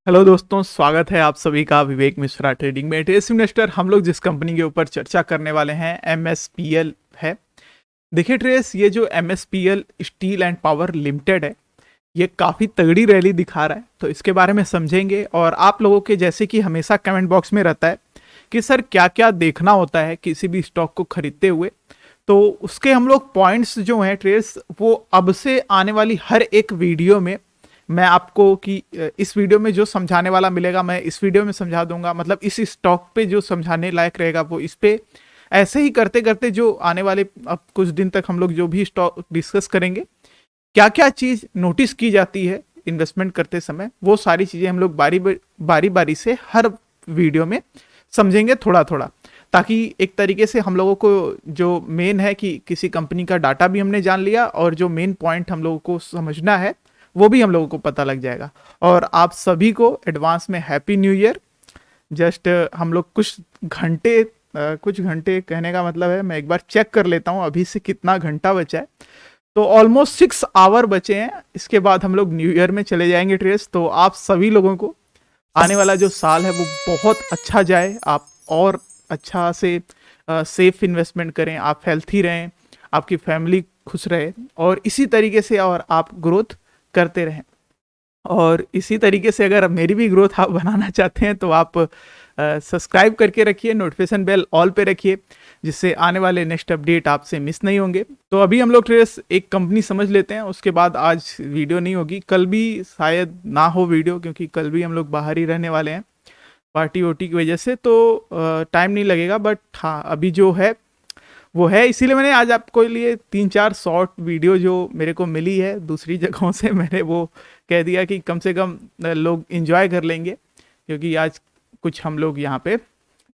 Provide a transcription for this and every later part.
Hello दोस्तों, स्वागत है आप सभी का विवेक मिश्रा ट्रेडिंग में। ट्रेस इन्वेस्टर हम लोग जिस कंपनी के ऊपर चर्चा करने वाले हैं एमएसपीएल है। देखिए ट्रेस, ये जो एमएसपीएल स्टील एंड पावर लिमिटेड है, ये काफ़ी तगड़ी रैली दिखा रहा है। तो इसके बारे में समझेंगे और आप लोगों के जैसे कि हमेशा कमेंट बॉक्स में रहता है कि सर क्या क्या देखना होता है किसी भी स्टॉक को खरीदते हुए। तो उसके हम लोग पॉइंट्स जो हैं ट्रेस, वो अब से आने वाली हर एक वीडियो में मैं आपको कि इस वीडियो में जो समझाने वाला मिलेगा मैं इस वीडियो में समझा दूंगा। मतलब इस स्टॉक पे जो समझाने लायक रहेगा वो इस पे। ऐसे ही करते करते जो आने वाले अब कुछ दिन तक हम लोग जो भी स्टॉक डिस्कस करेंगे, क्या क्या चीज़ नोटिस की जाती है इन्वेस्टमेंट करते समय, वो सारी चीज़ें हम लोग बारी बारी से हर वीडियो में समझेंगे थोड़ा थोड़ा, ताकि एक तरीके से हम लोगों को जो मेन है कि किसी कंपनी का डाटा भी हमने जान लिया और जो मेन पॉइंट हम लोगों को समझना है वो भी हम लोगों को पता लग जाएगा। और आप सभी को एडवांस में हैप्पी न्यू ईयर। जस्ट हम लोग कुछ घंटे कहने का मतलब है, मैं एक बार चेक कर लेता हूँ अभी से कितना घंटा बचा है। तो ऑलमोस्ट 6 आवर बचे हैं, इसके बाद हम लोग न्यू ईयर में चले जाएंगे ट्रेस। तो आप सभी लोगों को आने वाला जो साल है वो बहुत अच्छा जाए, आप और अच्छा से सेफ इन्वेस्टमेंट करें, आप हेल्थी रहें, आपकी फैमिली खुश रहे और इसी तरीके से और आप ग्रोथ करते रहें। और इसी तरीके से अगर मेरी भी ग्रोथ आप बनाना चाहते हैं तो आप सब्सक्राइब करके रखिए, नोटिफिकेशन बेल ऑल पे रखिए, जिससे आने वाले नेक्स्ट अपडेट आपसे मिस नहीं होंगे। तो अभी हम लोग ट्रेस एक कंपनी समझ लेते हैं, उसके बाद आज वीडियो नहीं होगी, कल भी शायद ना हो वीडियो, क्योंकि कल भी हम लोग बाहर ही रहने वाले हैं पार्टी वोटी की वजह से। तो टाइम नहीं लगेगा, बट हाँ अभी जो है वो है। इसीलिए मैंने आज आपको लिए 3-4 शॉर्ट वीडियो जो मेरे को मिली है दूसरी जगहों से, मैंने वो कह दिया कि कम से कम लोग इंजॉय कर लेंगे, क्योंकि आज कुछ हम लोग यहाँ पे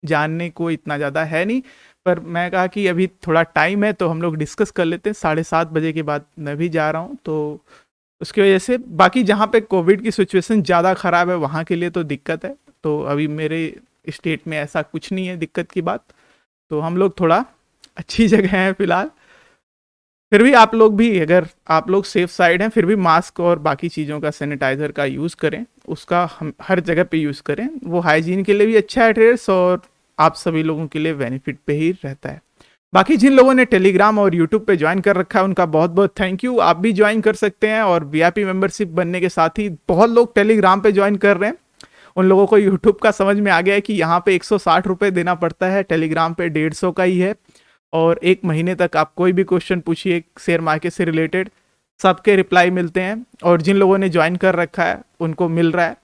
जानने को इतना ज़्यादा है नहीं। पर मैं कहा कि अभी थोड़ा टाइम है तो हम लोग डिस्कस कर लेते हैं। 7:30 बजे के बाद मैं भी जा रहा हूँ, तो उसकी वजह से बाकी जहाँ पे कोविड की सिचुएशन ज़्यादा ख़राब है वहाँ के लिए तो दिक्कत है। तो अभी मेरे स्टेट में ऐसा कुछ नहीं है दिक्कत की बात, तो हम लोग थोड़ा अच्छी जगह हैं फिलहाल। फिर भी आप लोग भी, अगर आप लोग सेफ साइड हैं, फिर भी मास्क और बाकी चीज़ों का, सैनिटाइज़र का यूज़ करें, उसका हम हर जगह पे यूज़ करें। वो हाइजीन के लिए भी अच्छा है ट्रेड्स, और आप सभी लोगों के लिए बेनिफिट पे ही रहता है। बाकी जिन लोगों ने टेलीग्राम और यूट्यूब पे ज्वाइन कर रखा है उनका बहुत बहुत थैंक यू। आप भी ज्वाइन कर सकते हैं, और वीआईपी मेंबरशिप बनने के साथ ही बहुत लोग टेलीग्राम पे ज्वाइन कर रहे हैं। उन लोगों को यूट्यूब का समझ में आ गया है कि यहाँ पे 160 रुपये देना पड़ता है, टेलीग्राम पे 150 का ही है। और 1 महीने तक आप कोई भी क्वेश्चन पूछिए शेयर मार्केट से रिलेटेड, सबके रिप्लाई मिलते हैं। और जिन लोगों ने ज्वाइन कर रखा है उनको मिल रहा है।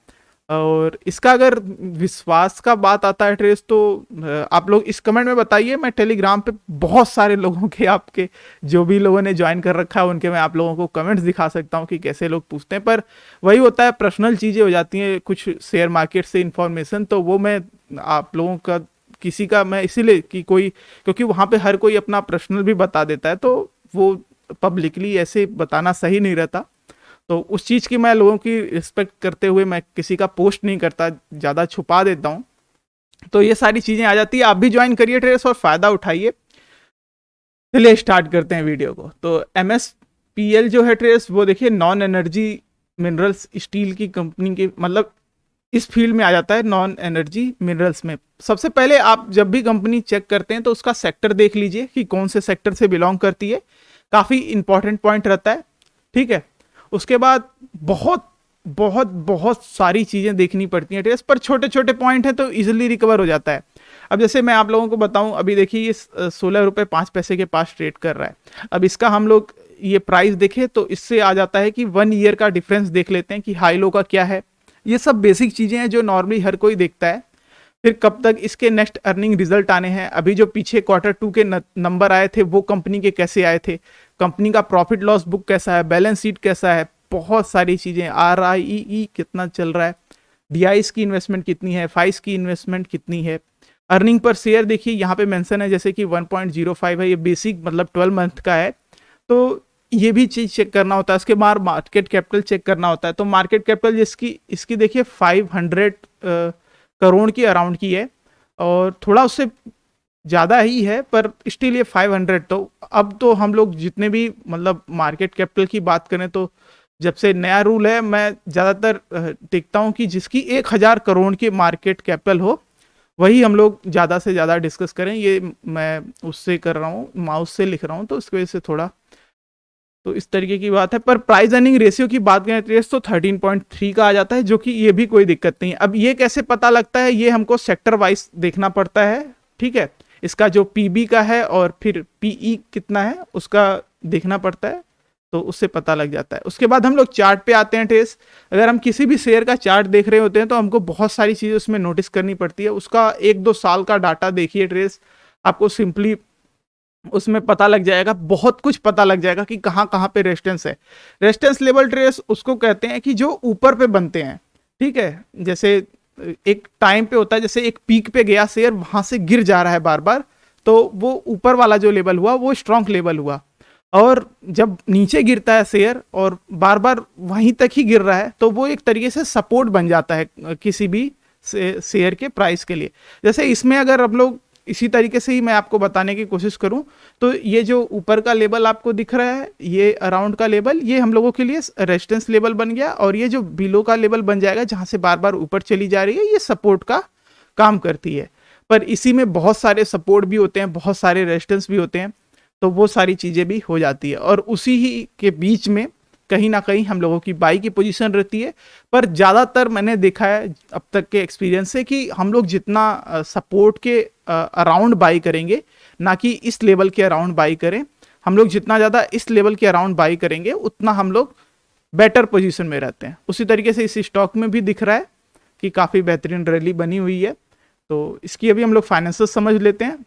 और इसका अगर विश्वास का बात आता है ट्रेस, तो आप लोग इस कमेंट में बताइए। मैं टेलीग्राम पे बहुत सारे लोगों के, आपके जो भी लोगों ने ज्वाइन कर रखा है उनके मैं आप लोगों को कमेंट्स दिखा सकता हूँ कि कैसे लोग पूछते हैं। पर वही होता है, पर्सनल चीज़ें हो जाती हैं कुछ शेयर मार्केट से इंफॉर्मेशन, तो वो मैं आप लोगों का किसी का मैं इसीलिए कि कोई, क्योंकि वहाँ पे हर कोई अपना पर्सनल भी बता देता है, तो वो पब्लिकली ऐसे बताना सही नहीं रहता। तो उस चीज़ की मैं लोगों की रिस्पेक्ट करते हुए मैं किसी का पोस्ट नहीं करता, ज़्यादा छुपा देता हूँ। तो ये सारी चीज़ें आ जाती है। आप भी ज्वाइन करिए ट्रेस और फ़ायदा उठाइए। चलिए स्टार्ट करते हैं वीडियो को। तो एमएसपीएल जो है ट्रेस, वो देखिए नॉन एनर्जी मिनरल्स स्टील की कंपनी के, मतलब इस फील्ड में आ जाता है, नॉन एनर्जी मिनरल्स में। सबसे पहले आप जब भी कंपनी चेक करते हैं तो उसका सेक्टर देख लीजिए कि कौन से सेक्टर से बिलोंग करती है, काफ़ी इंपॉर्टेंट पॉइंट रहता है, ठीक है। उसके बाद बहुत बहुत बहुत सारी चीज़ें देखनी पड़ती हैं टेस्ट पर, छोटे छोटे पॉइंट हैं तो इजीली रिकवर हो जाता है। अब जैसे मैं आप लोगों को बताऊं, अभी देखिए ये 16 रुपये 5 पैसे के पास ट्रेड कर रहा है। अब इसका हम लोग ये प्राइस देखें तो इससे आ जाता है कि 1 ईयर का डिफरेंस देख लेते हैं कि हाई लो का क्या है। ये सब बेसिक चीज़ें हैं जो नॉर्मली हर कोई देखता है। फिर कब तक इसके नेक्स्ट अर्निंग रिजल्ट आने हैं, अभी जो पीछे Q2 के नंबर आए थे वो कंपनी के कैसे आए थे, कंपनी का प्रॉफिट लॉस बुक कैसा है, बैलेंस शीट कैसा है, बहुत सारी चीज़ें, RIE कितना चल रहा है, DIs की इन्वेस्टमेंट कितनी है, FIs की इन्वेस्टमेंट कितनी है, अर्निंग पर शेयर देखिए यहाँ पे मेंशन है जैसे कि 1.05 है, ये बेसिक मतलब 12 मंथ का है। तो ये भी चीज़ चेक करना होता है। उसके बाद मार्केट कैपिटल चेक करना होता है। तो मार्केट कैपिटल जिसकी, इसकी देखिए 500 करोड़ की अराउंड की है, और थोड़ा उससे ज़्यादा ही है पर स्टिल ये 500। तो अब तो हम लोग जितने भी मतलब मार्केट कैपिटल की बात करें तो जब से नया रूल है, मैं ज़्यादातर देखता हूँ कि जिसकी 1000 करोड़ की मार्केट कैपिटल हो वही हम लोग ज़्यादा से ज़्यादा डिस्कस करें। ये मैं उससे कर रहा हूँ, माउस से लिख रहा हूँ, तो इसकी वजह से थोड़ा तो इस तरीके की बात है। पर प्राइस अर्निंग रेशियो की बात करें तो 13.3 का आ जाता है, जो कि ये भी कोई दिक्कत नहीं है। अब ये कैसे पता लगता है, ये हमको सेक्टर वाइज देखना पड़ता है, ठीक है। इसका जो पीबी का है और फिर पीई कितना है उसका देखना पड़ता है, तो उससे पता लग जाता है। उसके बाद हम लोग चार्ट पे आते हैं ट्रेस। अगर हम किसी भी शेयर का चार्ट देख रहे होते हैं तो हमको बहुत सारी चीज़ें उसमें नोटिस करनी पड़ती है। उसका 1-2 साल का डाटा देखिए ट्रेस, आपको सिंपली उसमें पता लग जाएगा, बहुत कुछ पता लग जाएगा कि कहाँ कहाँ पे रेजिस्टेंस है। रेजिस्टेंस लेवल ट्रेस उसको कहते हैं कि जो ऊपर पे बनते हैं, ठीक है। जैसे एक टाइम पे होता है, जैसे एक पीक पे गया शेयर, वहां से गिर जा रहा है बार बार, तो वो ऊपर वाला जो लेवल हुआ वो स्ट्रॉन्ग लेवल हुआ। और जब नीचे गिरता है शेयर और बार बार वहीं तक ही गिर रहा है, तो वो एक तरीके से सपोर्ट बन जाता है किसी भी शेयर के प्राइस के लिए। जैसे इसमें अगर हम लोग इसी तरीके से ही मैं आपको बताने की कोशिश करूं, तो ये जो ऊपर का लेवल आपको दिख रहा है, ये अराउंड का लेवल, ये हम लोगों के लिए रेजिस्टेंस लेवल बन गया। और ये जो बिलो का लेवल बन जाएगा, जहां से बार बार ऊपर चली जा रही है, ये सपोर्ट का काम करती है। पर इसी में बहुत सारे सपोर्ट भी होते हैं, बहुत सारे रेजिस्टेंस भी होते हैं, तो वो सारी चीज़ें भी हो जाती है। और उसी ही के बीच में कहीं ना कहीं हम लोगों की बाई की पोजीशन रहती है। पर ज़्यादातर मैंने देखा है अब तक के एक्सपीरियंस से कि हम लोग जितना सपोर्ट के अराउंड बाई करेंगे, ना कि इस लेवल के अराउंड बाई करें, हम लोग जितना ज़्यादा इस लेवल के अराउंड बाई करेंगे उतना हम लोग बेटर पोजीशन में रहते हैं। उसी तरीके से इस स्टॉक में भी दिख रहा है कि काफ़ी बेहतरीन रैली बनी हुई है। तो इसकी अभी हम लोग फाइनेंशियल समझ लेते हैं,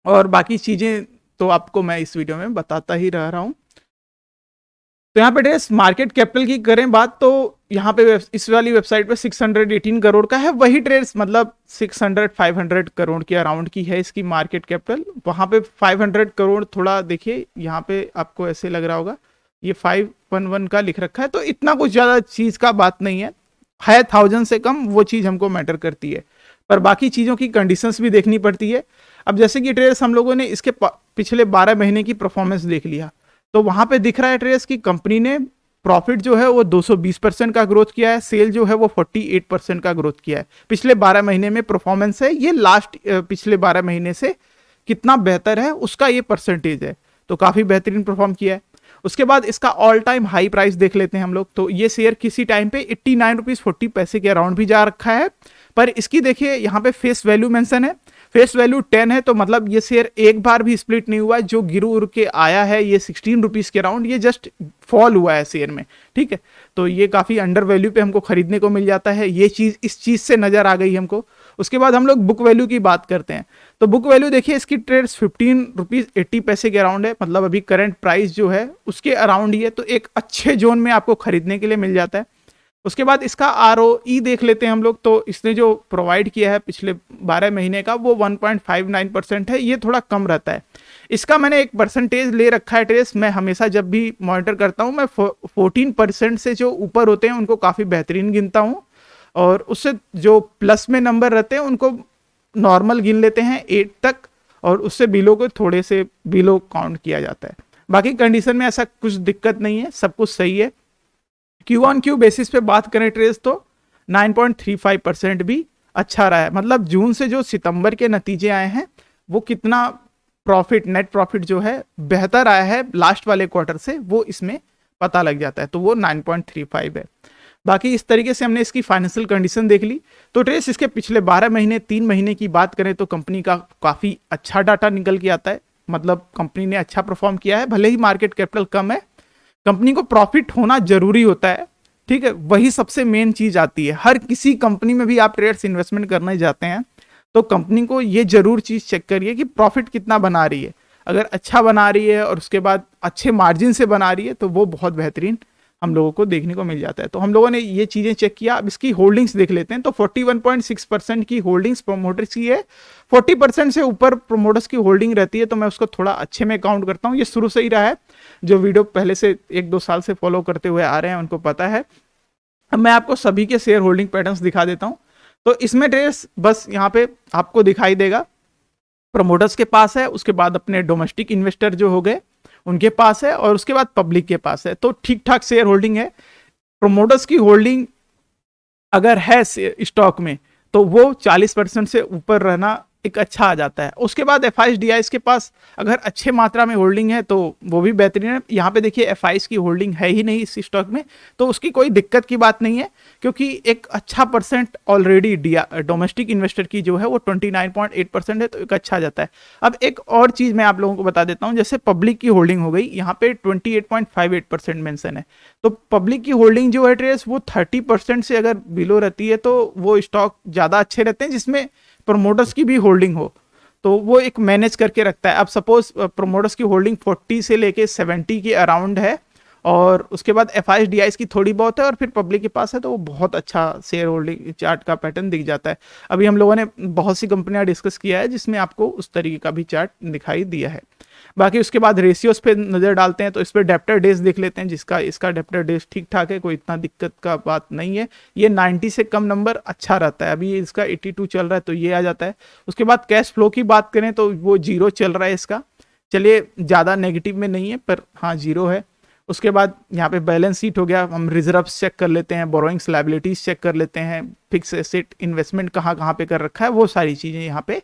और बाकी चीज़ें तो आपको मैं इस वीडियो में बताता ही रह रहा हूँ। तो यहाँ पे ट्रेस मार्केट कैपिटल की करें बात, तो यहाँ पे इस वाली वेबसाइट पे 618 करोड़ का है। वही ट्रेस मतलब 500 करोड़ के अराउंड की है इसकी मार्केट कैपिटल। वहाँ पे 500 करोड़, थोड़ा देखिए यहाँ पे आपको ऐसे लग रहा होगा ये 511 का लिख रखा है, तो इतना कुछ ज़्यादा चीज़ का बात नहीं है 1000 से कम वो चीज़ हमको मैटर करती है। पर बाकी चीज़ों की कंडीशंस भी देखनी पड़ती है। अब जैसे कि ट्रेस हम लोगों ने इसके पिछले 12 महीने की परफॉर्मेंस देख लिया, तो वहां पे दिख रहा है ट्रेस की कंपनी ने प्रॉफिट जो है वो 220% का ग्रोथ किया है, सेल जो है वो 48% का ग्रोथ किया है। पिछले 12 महीने में परफॉर्मेंस है, ये लास्ट पिछले 12 महीने से कितना बेहतर है उसका ये परसेंटेज है, तो काफी बेहतरीन परफॉर्म किया है। उसके बाद इसका ऑल टाइम हाई प्राइस देख लेते हैं हम लोग, तो ये शेयर किसी टाइम पे 89 रुपीज 40 पैसे के अराउंड भी जा रखा है। पर इसकी देखिए यहाँ पे फेस वैल्यू मेंशन है, फेस वैल्यू 10 है, तो मतलब ये शेयर एक बार भी स्प्लिट नहीं हुआ है। जो गिर उड़ के आया है ये 16 रुपीज के अराउंड, ये जस्ट फॉल हुआ है शेयर में, ठीक है। तो ये काफी अंडर वैल्यू पे हमको खरीदने को मिल जाता है, ये चीज इस चीज से नजर आ गई हमको। उसके बाद हम लोग बुक वैल्यू की बात करते हैं, तो बुक वैल्यू देखिए इसकी ट्रेड्स 15 रुपीज 80 पैसे के अराउंड है, मतलब अभी करंट प्राइस जो है उसके अराउंड ही है, तो एक अच्छे जोन में आपको खरीदने के लिए मिल जाता है। उसके बाद इसका ROE देख लेते हैं हम लोग, तो इसने जो प्रोवाइड किया है पिछले 12 महीने का वो 1.59% है, ये थोड़ा कम रहता है। इसका मैंने एक परसेंटेज ले रखा है ट्रेस, मैं हमेशा जब भी मॉनिटर करता हूँ मैं 14% से जो ऊपर होते हैं उनको काफ़ी बेहतरीन गिनता हूँ, और उससे जो प्लस में नंबर रहते हैं उनको नॉर्मल गिन लेते हैं 8 तक, और उससे बिलो को थोड़े से बिलो काउंट किया जाता है। बाकी कंडीशन में ऐसा कुछ दिक्कत नहीं है, सब कुछ सही है। क्यू ऑन क्यू बेसिस पे बात करें ट्रेस, तो 9.35% भी अच्छा रहा है। मतलब जून से जो सितंबर के नतीजे आए हैं वो कितना प्रॉफिट, नेट प्रॉफिट जो है बेहतर आया है लास्ट वाले क्वार्टर से, वो इसमें पता लग जाता है, तो वो 9.35 है। बाकी इस तरीके से हमने इसकी फाइनेंशियल कंडीशन देख ली। तो ट्रेस इसके पिछले 12 महीने 3 महीने की बात करें तो कंपनी का काफ़ी अच्छा डाटा निकल के आता है, मतलब कंपनी ने अच्छा परफॉर्म किया है। भले ही मार्केट कैपिटल कम है, कंपनी को प्रॉफिट होना जरूरी होता है, ठीक है, वही सबसे मेन चीज आती है। हर किसी कंपनी में भी आप ट्रेड्स इन्वेस्टमेंट करने जाते हैं तो कंपनी को ये जरूर चीज चेक करिए कि प्रॉफिट कितना बना रही है। अगर अच्छा बना रही है और उसके बाद अच्छे मार्जिन से बना रही है तो वो बहुत बेहतरीन हम लोगों को देखने को मिल जाता है। तो हम लोगों ने ये चीजें चेक किया। अब इसकी होल्डिंग्स देख लेते हैं, तो 41.6% की होल्डिंग्स प्रोमोटर्स की है। 40% से ऊपर प्रोमोटर्स की होल्डिंग रहती है, तो मैं उसको थोड़ा अच्छे में काउंट करता हूँ। ये शुरू से ही रहा है, जो वीडियो पहले से 1-2 साल से फॉलो करते हुए आ रहे हैं उनको पता है। अब मैं आपको सभी के शेयर होल्डिंग पैटर्न्स दिखा देता हूँ। तो इसमें ट्रेड्स बस यहाँ पे आपको दिखाई देगा, प्रमोटर्स के पास है, उसके बाद अपने डोमेस्टिक इन्वेस्टर जो हो गए, उनके पास है और उसके बाद पब्लिक के पास है, तो ठीक ठाक शेयर होल्डिंग है। प्रोमोटर्स की होल्डिंग अगर है स्टॉक में तो वो 40% से ऊपर रहना एक अच्छा आ जाता है। उसके बाद एफआईएस के पास अगर अच्छे मात्रा में होल्डिंग है तो वो भी बेहतरीन है। यहाँ पे देखिए एफआईएस की होल्डिंग है ही नहीं इस स्टॉक में, तो उसकी कोई दिक्कत की बात नहीं है, क्योंकि एक अच्छा परसेंट ऑलरेडी डोमेस्टिक इन्वेस्टर की जो है वो 29.8% है, तो एक अच्छा आ जाता है। अब एक और चीज मैं आप लोगों को बता देता हूँ, जैसे पब्लिक की होल्डिंग हो गई, यहाँ पे 28.58% मेंशन है, तो पब्लिक की होल्डिंग जो है ट्रेस वो 30% से अगर बिलो रहती है तो वो स्टॉक ज्यादा अच्छे रहते हैं जिसमें प्रोमोटर्स की भी होल्डिंग हो, तो वो एक मैनेज करके रखता है। अब सपोज प्रोमोटर्स की होल्डिंग 40 से लेके 70 के अराउंड है और उसके बाद एफआईएस की थोड़ी बहुत है और फिर पब्लिक के पास है, तो वो बहुत अच्छा शेयर होल्डिंग चार्ट का पैटर्न दिख जाता है। अभी हम लोगों ने बहुत सी कंपनियां डिस्कस किया है जिसमें आपको उस तरीके का भी चार्ट दिखाई दिया है। बाकी उसके बाद रेशियोज पे नजर डालते हैं, तो इस पर डेप्टर डेज देख लेते हैं, जिसका इसका डेप्टर डेज ठीक ठाक है, कोई इतना दिक्कत का बात नहीं है। ये 90 से कम नंबर अच्छा रहता है, अभी इसका 82 चल रहा है तो ये आ जाता है। उसके बाद कैश फ्लो की बात करें तो वो 0 चल रहा है इसका, चलिए ज़्यादा नेगेटिव में नहीं है पर हाँ 0 है। उसके बाद यहाँ पे बैलेंस शीट हो गया, हम रिजर्व्स चेक कर लेते हैं, बोरोइंग्स लायबिलिटीज चेक कर लेते हैं, फिक्स एसेट इन्वेस्टमेंट कहाँ कहाँ पे कर रखा है, वो सारी चीज़ें यहाँ पे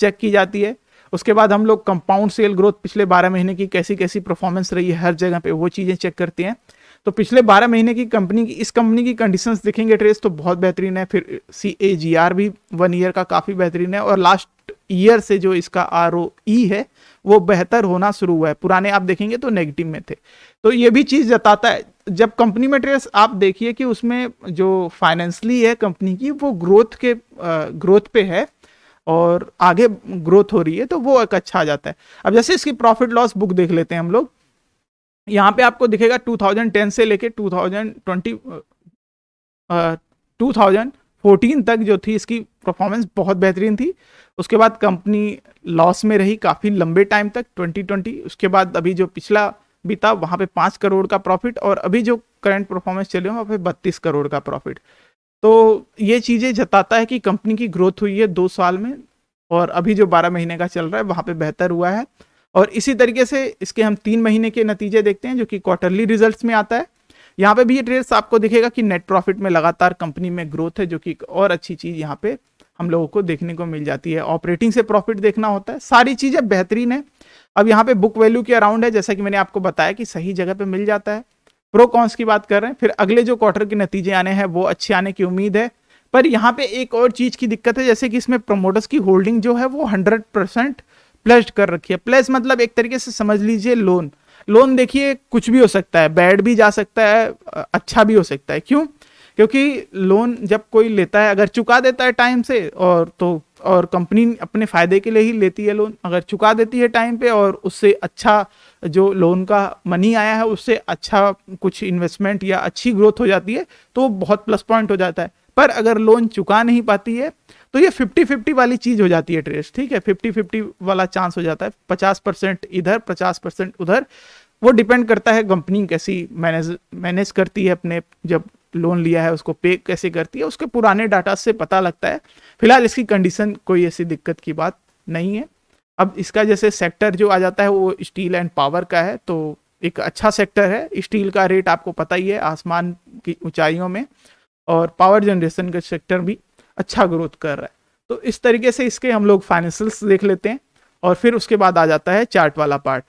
चेक की जाती है। उसके बाद हम लोग कंपाउंड सेल ग्रोथ पिछले 12 महीने की कैसी कैसी परफॉर्मेंस रही है हर जगह पे, वो चीज़ें चेक करते हैं। तो पिछले 12 महीने की इस कंपनी की कंडीशंस देखेंगे ट्रेस तो बहुत बेहतरीन है, फिर CAGR भी 1 ईयर का काफ़ी बेहतरीन है और लास्ट ईयर से जो इसका ROE है वो बेहतर होना शुरू हुआ है, पुराने आप देखेंगे तो नेगेटिव में थे। तो ये भी चीज़ जताता है जब कंपनी में ट्रेस आप देखिए कि उसमें जो फाइनेंशियली है कंपनी की वो ग्रोथ पे है और आगे ग्रोथ हो रही है, तो वो एक अच्छा आ जाता है। अब जैसे इसकी प्रॉफिट लॉस बुक देख लेते हैं हम लोग, यहाँ पे आपको दिखेगा 2010 से लेके 2014 तक जो थी इसकी परफॉर्मेंस बहुत बेहतरीन थी। उसके बाद कंपनी लॉस में रही काफ़ी लंबे टाइम तक 2020, उसके बाद अभी जो पिछला बीता वहाँ पे 5 करोड़ का प्रॉफिट और अभी जो करंट परफॉर्मेंस चले वहाँ पे 32 करोड़ का प्रॉफिट। तो ये चीज़ें जताता है कि कंपनी की ग्रोथ हुई है 2 साल में और अभी जो 12 महीने का चल रहा है वहाँ पे बेहतर हुआ है। और इसी तरीके से इसके हम 3 महीने के नतीजे देखते हैं जो कि क्वार्टरली रिजल्ट्स में आता है। यहाँ पे भी ये ट्रेड्स आपको दिखेगा कि नेट प्रॉफिट में लगातार कंपनी में ग्रोथ है, जो कि एक और अच्छी चीज़ यहाँ पे हम लोगों को देखने को मिल जाती है। ऑपरेटिंग से प्रॉफिट देखना होता है, सारी चीज़ें बेहतरीन है। अब यहाँ पे बुक वैल्यू के अराउंड है, जैसा कि मैंने आपको बताया कि सही जगह पे मिल जाता है। प्रो कॉन्स की बात कर रहे हैं, फिर अगले जो क्वार्टर के नतीजे आने हैं वो अच्छे आने की उम्मीद है। पर यहाँ पे एक और चीज़ की दिक्कत है, जैसे कि इसमें प्रमोटर्स की होल्डिंग जो है वो 100% प्लेस्ड कर रखी है। प्लेस मतलब एक तरीके से समझ लीजिए लोन देखिए कुछ भी हो सकता है, बैड भी जा सकता है, अच्छा भी हो सकता है। क्यों? क्योंकि लोन जब कोई लेता है अगर चुका देता है टाइम से और कंपनी अपने फायदे के लिए ही लेती है लोन, अगर चुका देती है टाइम पे और उससे अच्छा जो लोन का मनी आया है उससे अच्छा कुछ इन्वेस्टमेंट या अच्छी ग्रोथ हो जाती है तो बहुत प्लस पॉइंट हो जाता है। पर अगर लोन चुका नहीं पाती है तो ये 50-50 वाली चीज हो जाती है ट्रेस, ठीक है, 50-50 वाला चांस हो जाता है, 50% इधर 50% उधर। वो डिपेंड करता है कंपनी कैसी मैनेज करती है अपने, जब लोन लिया है उसको पे कैसे करती है, उसके पुराने डाटा से पता लगता है। फिलहाल इसकी कंडीशन कोई ऐसी दिक्कत की बात नहीं है। अब इसका जैसे सेक्टर जो आ जाता है वो स्टील एंड पावर का है, तो एक अच्छा सेक्टर है। स्टील का रेट आपको पता ही है आसमान की ऊंचाइयों में, और पावर जनरेशन का सेक्टर भी अच्छा ग्रोथ कर रहा है। तो इस तरीके से इसके हम लोग फाइनेंशियल्स देख लेते हैं और फिर उसके बाद आ जाता है चार्ट वाला पार्ट।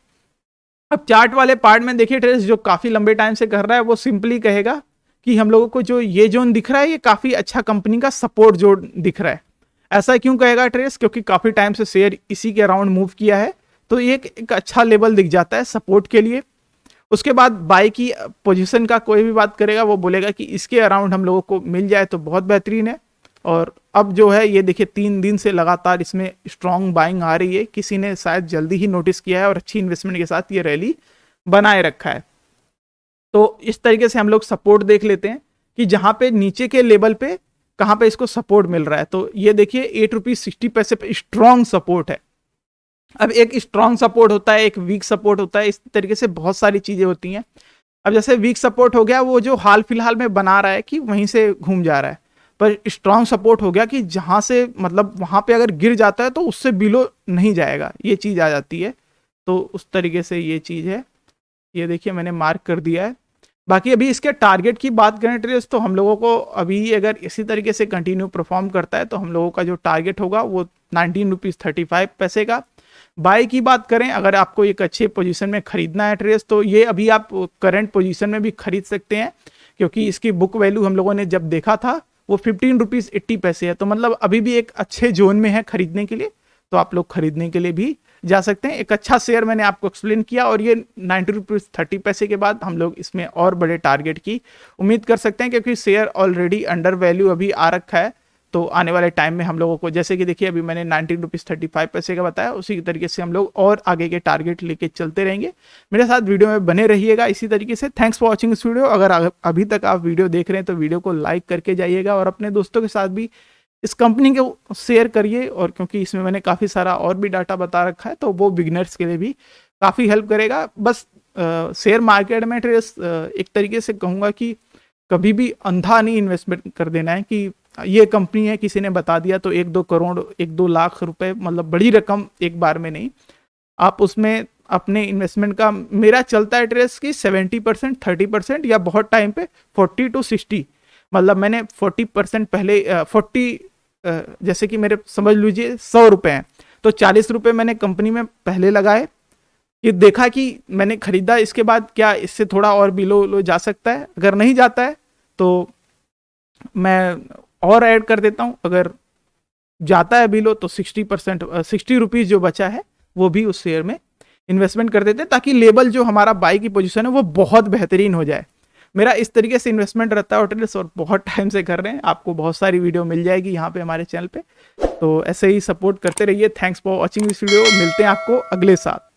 अब चार्ट वाले पार्ट में देखिए ट्रेस जो काफी लंबे टाइम से कर रहा है वो सिंपली कहेगा कि हम लोगों को जो ये जोन दिख रहा है ये काफी अच्छा कंपनी का सपोर्ट जोन दिख रहा है। ऐसा क्यों कहेगा ट्रेस? क्योंकि काफी टाइम से शेयर इसी के अराउंड मूव किया है, तो ये एक अच्छा लेवल दिख जाता है सपोर्ट के लिए। उसके बाद बाय की पोजीशन का कोई भी बात करेगा वो बोलेगा कि इसके अराउंड हम लोगों को मिल जाए तो बहुत बेहतरीन है। और अब जो है ये देखिए 3 दिन से लगातार इसमें स्ट्रॉन्ग बाइंग आ रही है, किसी ने शायद जल्दी ही नोटिस किया है और अच्छी इन्वेस्टमेंट के साथ ये रैली बनाए रखा है। तो इस तरीके से हम लोग सपोर्ट देख लेते हैं कि जहां पे नीचे के लेवल पे कहां पे इसको सपोर्ट मिल रहा है। तो ये देखिए 8 रुपीज 60 पैसे पे स्ट्रॉन्ग सपोर्ट है। अब एक स्ट्रॉन्ग सपोर्ट होता है, एक वीक सपोर्ट होता है, इस तरीके से बहुत सारी चीजें होती हैं। अब जैसे वीक सपोर्ट हो गया वो जो हाल फिलहाल में बना रहा है कि वहीं से घूम जा रहा है, पर स्ट्रॉन्ग सपोर्ट हो गया कि जहां से मतलब वहां पे अगर गिर जाता है तो उससे बिलो नहीं जाएगा, ये चीज आ जाती है। तो उस तरीके से ये चीज़ है, ये देखिए मैंने मार्क कर दिया है। बाकी अभी इसके टारगेट की बात करें ट्रेस, तो हम लोगों को अभी अगर इसी तरीके से कंटिन्यू परफॉर्म करता है तो हम लोगों का जो टारगेट होगा वो 19.35 का। बाय की बात करें, अगर आपको एक अच्छे पोजीशन में खरीदना है ट्रेस, तो ये अभी आप करंट पोजीशन में भी खरीद सकते हैं, क्योंकि इसकी बुक वैल्यू हम लोगों ने जब देखा था वो 15.80 है। तो मतलब अभी भी एक अच्छे जोन में है खरीदने के लिए, तो आप लोग खरीदने के लिए भी जा सकते हैं। एक अच्छा शेयर मैंने आपको एक्सप्लेन किया, और ये 90.30 के बाद हम लोग इसमें और बड़े टारगेट की उम्मीद कर सकते हैं, क्योंकि शेयर ऑलरेडी अंडर वैल्यू अभी आ रखा है। तो आने वाले टाइम में हम लोगों को, जैसे कि देखिए अभी मैंने 19.35 का बताया, उसी तरीके से हम लोग और आगे के टारगेट लेके चलते रहेंगे। मेरे साथ वीडियो में बने रहिएगा इसी तरीके से। थैंक्स फॉर वॉचिंग इस वीडियो। अगर अभी तक आप वीडियो देख रहे हैं तो वीडियो को लाइक करके जाइएगा, और अपने दोस्तों के साथ भी इस कंपनी को शेयर करिए, और क्योंकि इसमें मैंने काफ़ी सारा और भी डाटा बता रखा है, तो वो बिगनर्स के लिए भी काफ़ी हेल्प करेगा। बस शेयर मार्केट में ट्रेस एक तरीके से कहूँगा कि कभी भी अंधा नहीं इन्वेस्टमेंट कर देना है कि ये कंपनी है, किसी ने बता दिया तो 1-2 करोड़ 1-2 लाख रुपए, मतलब बड़ी रकम एक बार में नहीं। आप उसमें अपने इन्वेस्टमेंट का, मेरा चलता है ट्रेस की 70%, 30% या बहुत टाइम पे 40 to 60। मतलब मैंने 40% पहले 40, जैसे कि मेरे समझ लीजिए 100 रुपए हैं, तो 40 रुपए मैंने कंपनी में पहले लगाए, ये देखा कि मैंने खरीदा, इसके बाद क्या इससे थोड़ा और बिलो लो जा सकता है, अगर नहीं जाता है तो मैं और ऐड कर देता हूँ, अगर जाता है बिलो तो 60%, 60 रुपीज़ जो बचा है वो भी उस शेयर में इन्वेस्टमेंट कर देते हैं, ताकि लेवल जो हमारा बाई की पोजीशन है वो बहुत बेहतरीन हो जाए। मेरा इस तरीके से इन्वेस्टमेंट रहता है होटल्स, और बहुत टाइम से कर रहे हैं। आपको बहुत सारी वीडियो मिल जाएगी यहाँ पे हमारे चैनल पे, तो ऐसे ही सपोर्ट करते रहिए। Thanks for watching this video. मिलते हैं आपको अगले साथ।